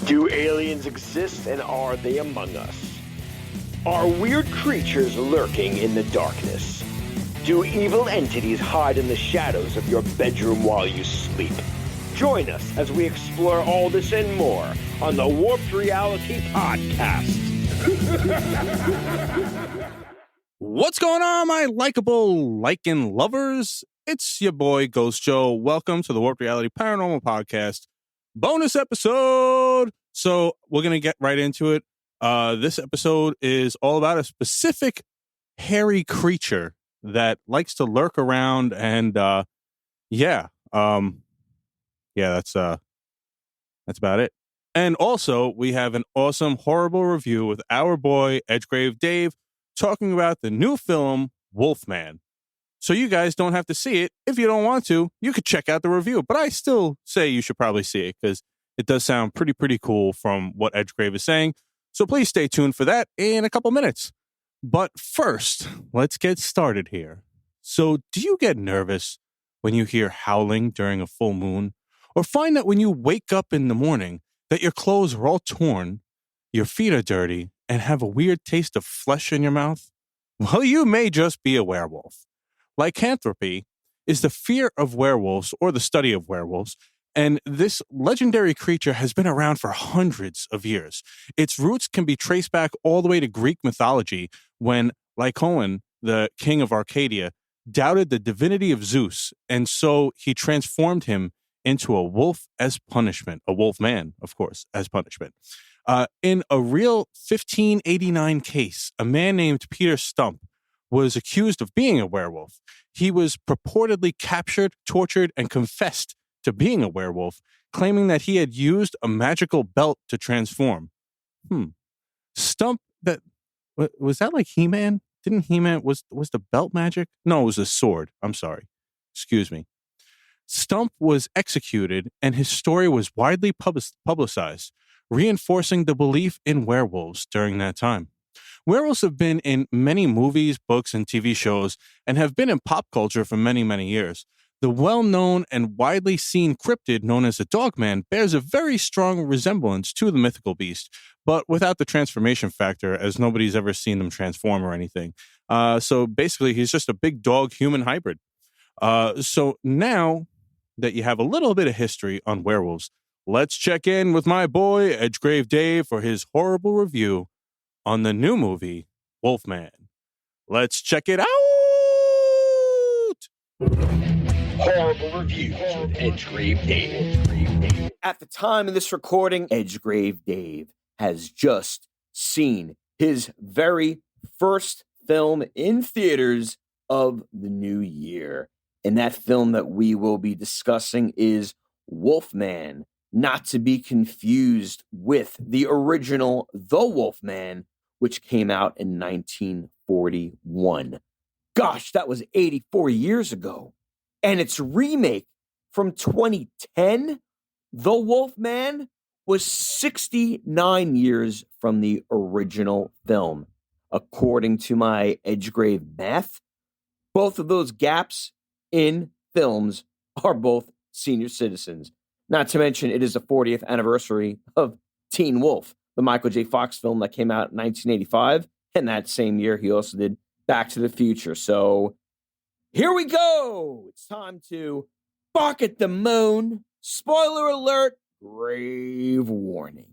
Do aliens exist, and are they among us? Are weird creatures lurking in the darkness? Do evil entities hide in the shadows of your bedroom while you sleep? Join us as we explore all this and more on the Warped Reality Podcast. What's going on, my likable liking lovers? It's your boy Ghost Joe. Welcome to the Warped Reality Paranormal Podcast bonus episode. So we're going to get right into it. This episode is all about a specific hairy creature that likes to lurk around, and that's about it. And also, we have an awesome Horrorble review with our boy Edgegrave Dave talking about the new film Wolfman. So you guys don't have to see it. If you don't want to, you could check out the review. But I still say you should probably see it because it does sound pretty cool from what Edgegrave is saying. So please stay tuned for that in a couple minutes. But first, let's get started here. So do you get nervous when you hear howling during a full moon? Or find that when you wake up in the morning that your clothes are all torn, your feet are dirty, and have a weird taste of flesh in your mouth? Well, you may just be a werewolf. Lycanthropy is the fear of werewolves or the study of werewolves, and this legendary creature has been around for hundreds of years. Its roots can be traced back all the way to Greek mythology when Lycaon, the king of Arcadia, doubted the divinity of Zeus, and so he transformed him into a wolf as punishment, a wolfman, of course, as punishment. In a real 1589 case, a man named Peter Stump was accused of being a werewolf. He was purportedly captured, tortured, and confessed to being a werewolf, claiming that he had used a magical belt to transform. Stump, was that like He-Man? Didn't He-Man, was the belt magic? No, it was a sword. I'm sorry. Excuse me. Stump was executed, and his story was widely publicized, reinforcing the belief in werewolves during that time. Werewolves have been in many movies, books, and TV shows, and have been in pop culture for many, many years. The well-known and widely seen cryptid known as the Dogman bears a very strong resemblance to the mythical beast, but without the transformation factor, as nobody's ever seen them transform or anything. So basically, he's just a big dog-human hybrid. So now that you have a little bit of history on werewolves, let's check in with my boy Edgegrave Dave for his Horrorble review on the new movie, Wolfman. Let's check it out! Horrorble reviews with Edgegrave Dave. At the time of this recording, Edgegrave Dave has just seen his very first film in theaters of the new year. And that film that we will be discussing is Wolfman, not to be confused with the original The Wolfman, which came out in 1941. Gosh, that was 84 years ago. And its remake from 2010, The Wolfman, was 69 years from the original film. According to my Edgegrave math, both of those gaps in films are both senior citizens. Not to mention, it is the 40th anniversary of Teen Wolf, the Michael J. Fox film that came out in 1985. And that same year, he also did Back to the Future. So here we go. It's time to bark at the moon. Spoiler alert, grave warning.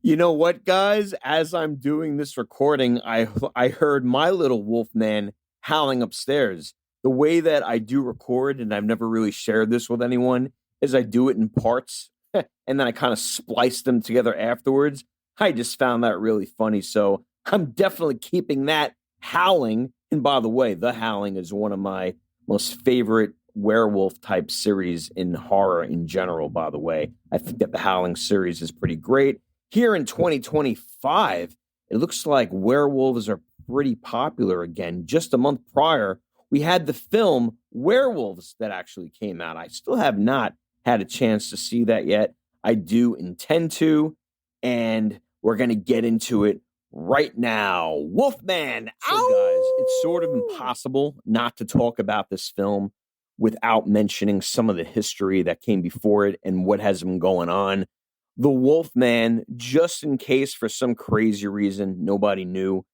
You know what, guys? As I'm doing this recording, I heard my little Wolfman howling upstairs. The way that I do record, and I've never really shared this with anyone, is I do it in parts, and then I kind of splice them together afterwards. I just found that really funny, so I'm definitely keeping that howling. And by the way, The Howling is one of my most favorite werewolf-type series in horror in general, by the way. I think that The Howling series is pretty great. Here in 2025, it looks like werewolves are pretty popular again. Just a month prior, we had the film Werewolves that actually came out. I still have not had a chance to see that yet. I do intend to, and we're going to get into it right now. Wolfman! So guys, it's sort of impossible not to talk about this film without mentioning some of the history that came before it and what has been going on. The Wolfman, just in case for some crazy reason nobody knew,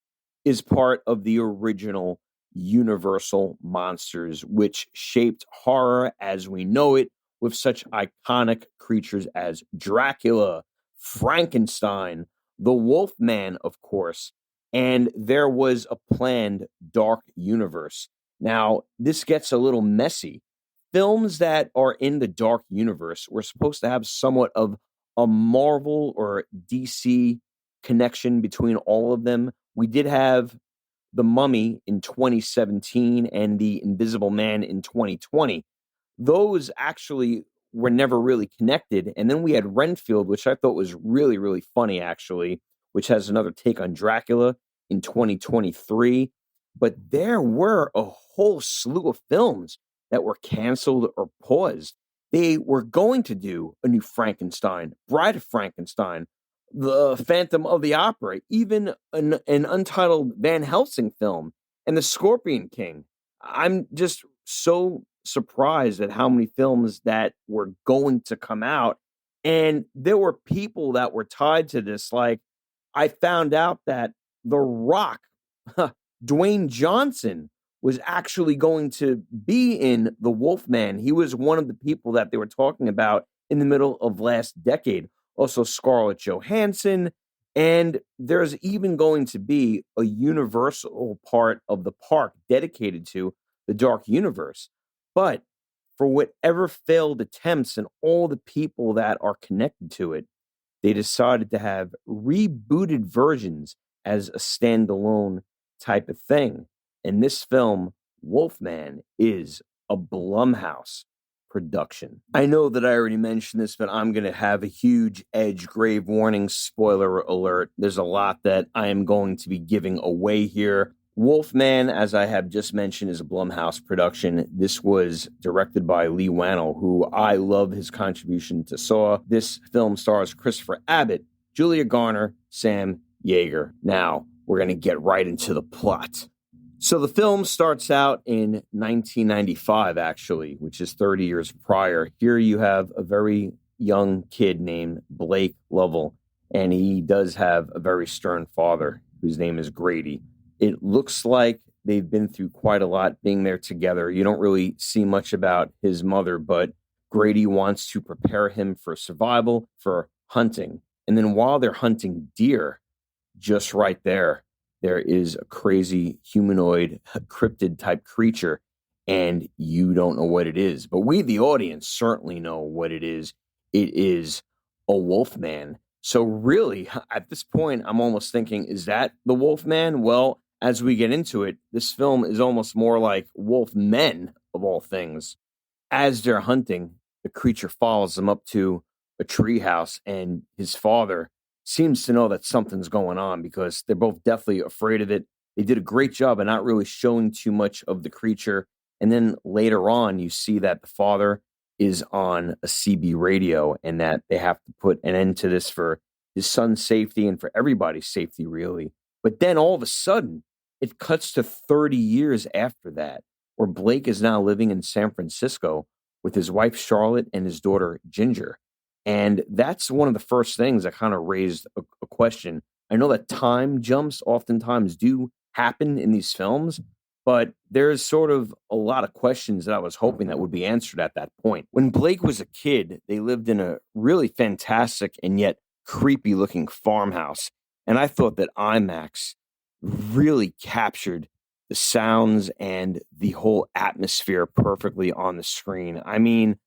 is part of the original Universal monsters, which shaped horror as we know it with such iconic creatures as Dracula, Frankenstein, the Wolfman, of course, and there was a planned dark universe. Now, this gets a little messy. Films that are in the dark universe were supposed to have somewhat of a Marvel or DC connection between all of them. We did have The Mummy in 2017 and The Invisible Man in 2020. Those actually were never really connected. And then we had Renfield, which I thought was really, really funny, actually, which has another take on Dracula in 2023. But there were a whole slew of films that were canceled or paused. They were going to do a new Frankenstein, Bride of Frankenstein, the Phantom of the Opera, even an untitled Van Helsing film, and the Scorpion King. I'm just so surprised at how many films that were going to come out. And there were people that were tied to this. Like, I found out that The Rock, Dwayne Johnson, was actually going to be in The Wolfman. He was one of the people that they were talking about in the middle of last decade. Also Scarlett Johansson, and there's even going to be a Universal part of the park dedicated to the Dark Universe. But for whatever failed attempts and all the people that are connected to it, they decided to have rebooted versions as a standalone type of thing. And this film, Wolfman, is a Blumhouse production. I know that I already mentioned this, but I'm going to have a huge Edgegrave warning, spoiler alert. There's a lot that I am going to be giving away here. Wolfman, as I have just mentioned, is a Blumhouse production. This was directed by Lee Wannell, who I love his contribution to Saw. This film stars Christopher Abbott, Julia Garner, Sam Yeager. Now, we're going to get right into the plot. So the film starts out in 1995, actually, which is 30 years prior. Here you have a very young kid named Blake Lovell, and he does have a very stern father whose name is Grady. It looks like they've been through quite a lot being there together. You don't really see much about his mother, but Grady wants to prepare him for survival, for hunting. And then while they're hunting deer, just right there is a crazy humanoid cryptid type creature, and you don't know what it is. But we, the audience, certainly know what it is. It is a Wolfman. So really, at this point, I'm almost thinking, is that the Wolfman? Well, as we get into it, this film is almost more like Wolfmen, of all things. As they're hunting, the creature follows them up to a treehouse, and his father seems to know that something's going on because they're both deathly afraid of it. They did a great job of not really showing too much of the creature. And then later on, you see that the father is on a CB radio and that they have to put an end to this for his son's safety and for everybody's safety, really. But then all of a sudden, it cuts to 30 years after that, where Blake is now living in San Francisco with his wife, Charlotte, and his daughter, Ginger. And that's one of the first things that kind of raised a question. I know that time jumps oftentimes do happen in these films, but there's sort of a lot of questions that I was hoping that would be answered at that point. When Blake was a kid, they lived in a really fantastic and yet creepy looking farmhouse. And I thought that IMAX really captured the sounds and the whole atmosphere perfectly on the screen. I mean,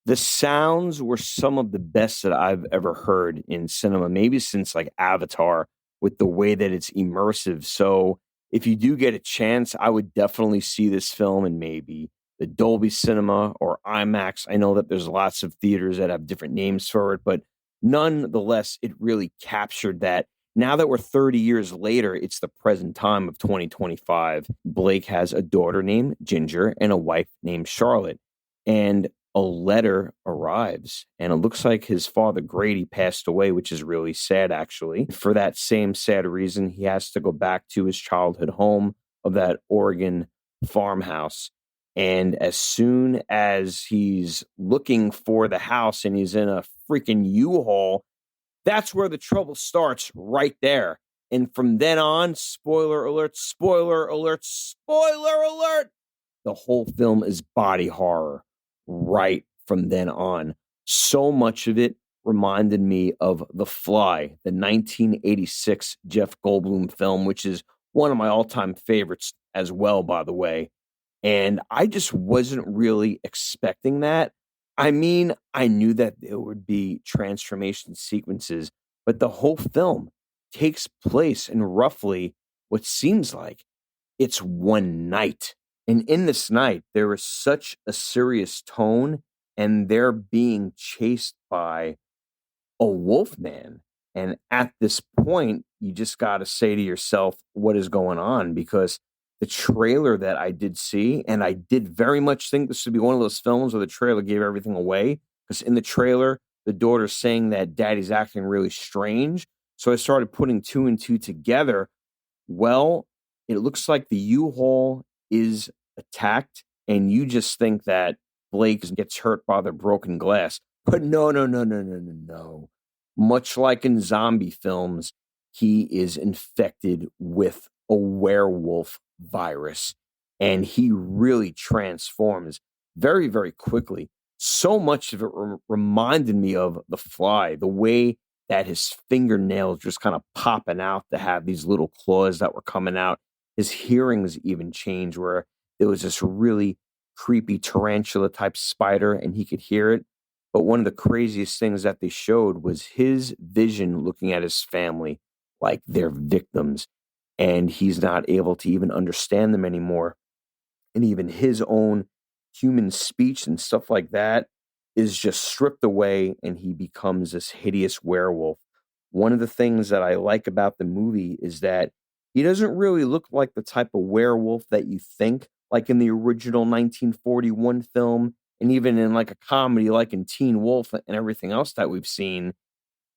the sounds were some of the best that I've ever heard in cinema, maybe since like Avatar, with the way that it's immersive. So if you do get a chance, I would definitely see this film in maybe the Dolby Cinema or IMAX. I know that there's lots of theaters that have different names for it, but nonetheless, it really captured that. Now that we're 30 years later, it's the present time of 2025. Blake has a daughter named Ginger and a wife named Charlotte. And a letter arrives, and it looks like his father, Grady, passed away, which is really sad, actually. For that same sad reason, he has to go back to his childhood home of that Oregon farmhouse. And as soon as he's looking for the house and he's in a freaking U-Haul, That's where the trouble starts, right there. And from then on, spoiler alert, spoiler alert, spoiler alert, the whole film is body horror right from then on. So much of it reminded me of The Fly, the 1986 Jeff Goldblum film, which is one of my all-time favorites as well, by the way. And I just wasn't really expecting that. I mean, I knew that there would be transformation sequences, but the whole film takes place in roughly what seems like it's one night. And in this night, there is such a serious tone, and they're being chased by a Wolfman. And at this point, you just got to say to yourself, what is going on? Because the trailer that I did see, and I did very much think this would be one of those films where the trailer gave everything away. Because in the trailer, the daughter's saying that daddy's acting really strange. So I started putting two and two together. Well, it looks like the U-Haul is attacked, and you just think that Blake gets hurt by the broken glass. But no, no, no, no, no, no, no. Much like in zombie films, he is infected with a werewolf virus, and he really transforms very, very quickly. So much of it reminded me of The Fly, the way that his fingernails just kind of popping out to have these little claws that were coming out. His hearings even changed, where there was this really creepy tarantula type spider and he could hear it. But one of the craziest things that they showed was his vision looking at his family like they're victims, and he's not able to even understand them anymore. And even his own human speech and stuff like that is just stripped away, and he becomes this hideous werewolf. One of the things that I like about the movie is that he doesn't really look like the type of werewolf that you think, like in the original 1941 film, and even in like a comedy like in Teen Wolf and everything else that we've seen.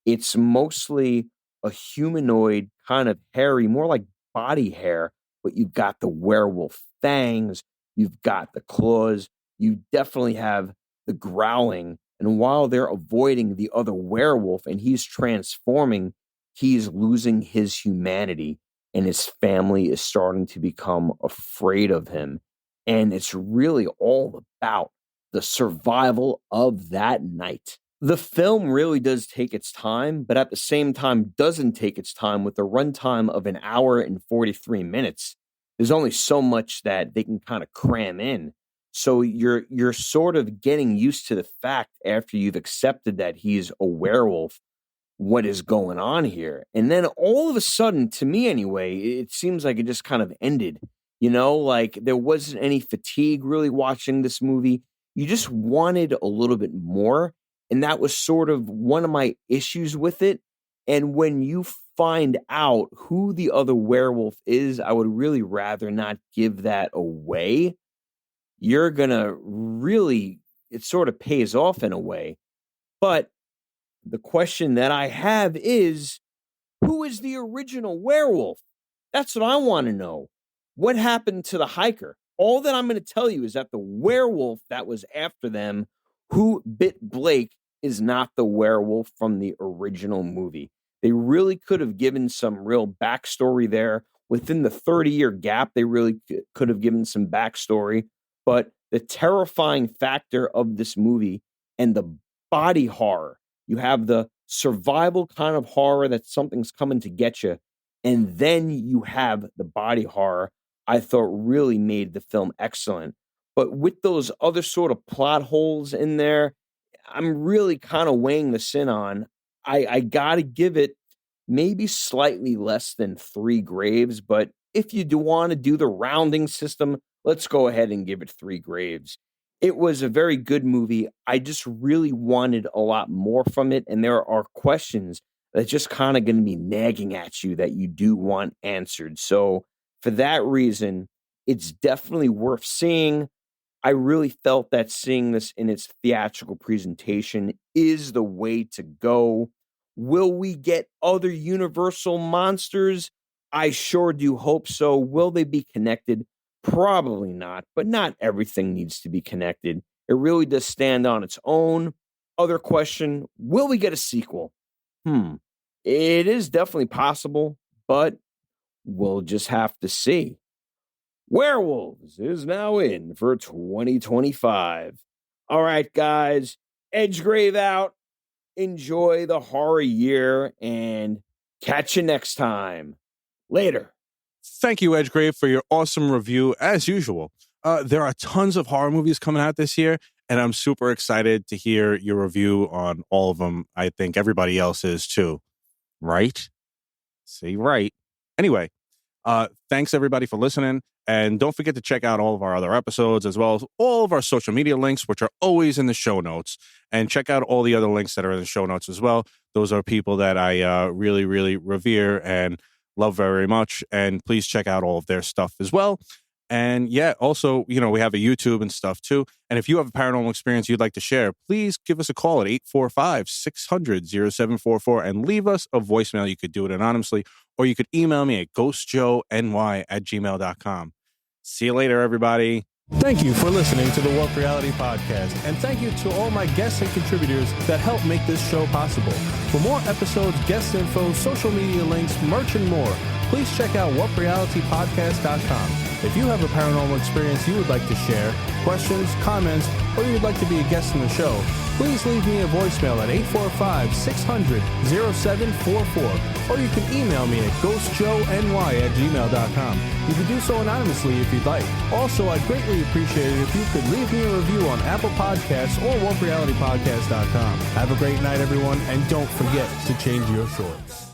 It's mostly a humanoid, kind of hairy, more like body hair, but you've got the werewolf fangs, you've got the claws, you definitely have the growling. And while they're avoiding the other werewolf and he's transforming, he's losing his humanity, and his family is starting to become afraid of him. And it's really all about the survival of that night. The film really does take its time, but at the same time doesn't take its time. With a runtime of an hour and 43 minutes, there's only so much that they can kind of cram in. So you're sort of getting used to the fact, after you've accepted that he's a werewolf, what is going on here. And then all of a sudden, to me anyway, it seems like it just kind of ended. You know, like there wasn't any fatigue really watching this movie. You just wanted a little bit more. And that was sort of one of my issues with it. And when you find out who the other werewolf is, I would really rather not give that away. You're going to really, it sort of pays off in a way. But the question that I have is, who is the original werewolf? That's what I want to know. What happened to the hiker? All that I'm going to tell you is that the werewolf that was after them, who bit Blake, is not the werewolf from the original movie. They really could have given some real backstory there. Within the 30-year gap, they really could have given some backstory. But the terrifying factor of this movie and the body horror, you have the survival kind of horror that something's coming to get you, and then you have the body horror, I thought really made the film excellent. But with those other sort of plot holes in there, I'm really kind of weighing this in on. I got to give it maybe slightly less than 3 graves, but if you do want to do the rounding system, let's go ahead and give it 3 graves. It was a very good movie. I just really wanted a lot more from it, and there are questions that's just kind of going to be nagging at you that you do want answered. So for that reason, it's definitely worth seeing. I really felt that seeing this in its theatrical presentation is the way to go. Will we get other Universal monsters? I sure do hope so. Will they be connected? Probably not, but not everything needs to be connected. It really does stand on its own. Other question, will we get a sequel? It is definitely possible, but we'll just have to see. Werewolves is now in for 2025. All right, guys, Edgegrave out. Enjoy the horror year and catch you next time. Later. Thank you, Edgegrave, for your awesome review, as usual. There are tons of horror movies coming out this year, and I'm super excited to hear your review on all of them. I think everybody else is too. Right? Say right. Anyway, thanks everybody for listening. And don't forget to check out all of our other episodes, as well as all of our social media links, which are always in the show notes. And check out all the other links that are in the show notes as well. Those are people that I really, really revere and love very much. And please check out all of their stuff as well. And yeah, also, we have a YouTube and stuff too. And if you have a paranormal experience you'd like to share, please give us a call at 845-600-0744 and leave us a voicemail. You could do it anonymously, or you could email me at ghostjoeny@gmail.com. See you later, everybody. Thank you for listening to the Warp Reality Podcast, and thank you to all my guests and contributors that help make this show possible. For more episodes, guest info, social media links, merch, and more, please check out warprealitypodcast.com. If you have a paranormal experience you would like to share, questions, comments, or you'd like to be a guest in the show, please leave me a voicemail at 845-600-0744, or you can email me at ghostjoeny@gmail.com. You can do so anonymously if you'd like. Also, I'd greatly appreciate it if you could leave me a review on Apple Podcasts or warprealitypodcast.com. Have a great night, everyone, and don't forget to change your shorts.